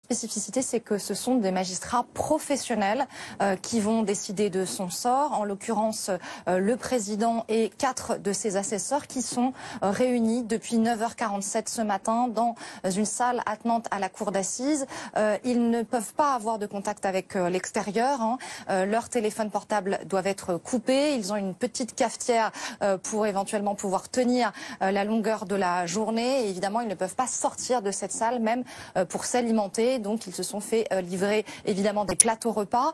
spécificité, c'est que ce sont des magistrats professionnels qui vont décider de son sort. En l'occurrence, le président et 4 de ses assesseurs qui sont réunis depuis 9h47 ce matin dans une salle attenante à la cour d'assises. Ils ne peuvent pas avoir de contact avec l'extérieur. Leurs téléphones portables doivent être coupés. Ils ont une petite cafetière pour éventuellement pouvoir tenir la longueur de la journée. Et évidemment, ils ne peuvent pas sortir de cette salle, même pour s'alimenter. Donc, ils se sont fait livrer évidemment des plateaux repas.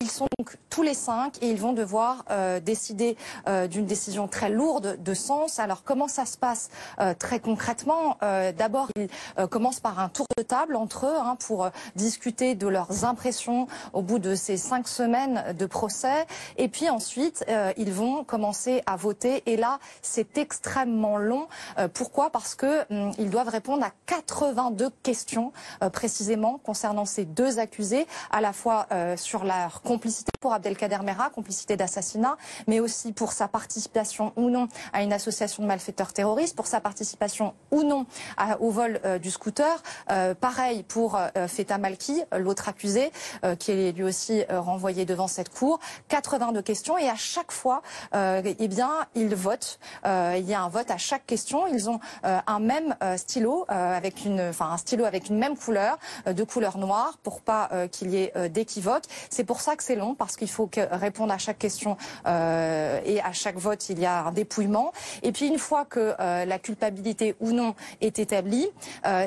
Ils sont donc tous les 5 et ils vont devoir décider d'une décision très lourde de sens. Alors, comment ça se passe très concrètement? D'abord, ils commencent par un tour de table entre eux pour discuter de leurs impressions au bout de ces 5 semaines de procès. Et puis ensuite, ils vont commencer à voter. Et là, c'est extrêmement long. Pourquoi? Parce que ils doivent répondre à 82 questions précisément concernant ces 2 accusés, à la fois sur leur complicité pour Abdelkader Merah, complicité d'assassinat, mais aussi pour sa participation ou non à une association de malfaiteurs terroristes, pour sa participation ou non au vol du scooter. Pareil pour Feta Malki, l'autre accusé, qui est lui aussi renvoyé devant cette cour. 82 questions et à chaque fois, eh bien, ils votent. Il y a un vote à chaque question. Ils ont un même stylo un stylo avec une même couleur, de couleur noire, pour pas qu'il y ait d'équivoque. C'est pour ça que c'est long, parce qu'il faut répondre à chaque question et à chaque vote, il y a un dépouillement. Et puis une fois que la culpabilité ou non est établie,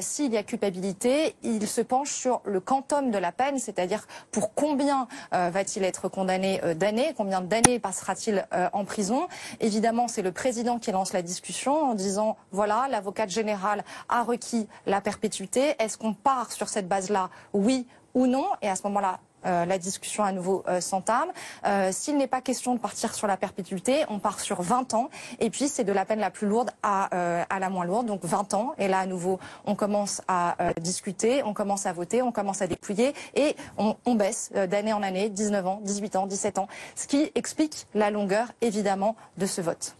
s'il y a culpabilité, il se penche sur le quantum de la peine, c'est-à-dire pour combien va-t-il être condamné d'années, combien d'années passera-t-il en prison. Évidemment, c'est le président qui lance la discussion en disant voilà, l'avocate générale a requis la perpétuité. Est-ce qu'on part sur cette base-là, oui ou non? Et à ce moment-là, la discussion à nouveau s'entame. S'il n'est pas question de partir sur la perpétuité, on part sur 20 ans. Et puis, c'est de la peine la plus lourde à la moins lourde, donc 20 ans. Et là, à nouveau, on commence à discuter, on commence à voter, on commence à dépouiller. Et on baisse d'année en année, 19 ans, 18 ans, 17 ans. Ce qui explique la longueur, évidemment, de ce vote.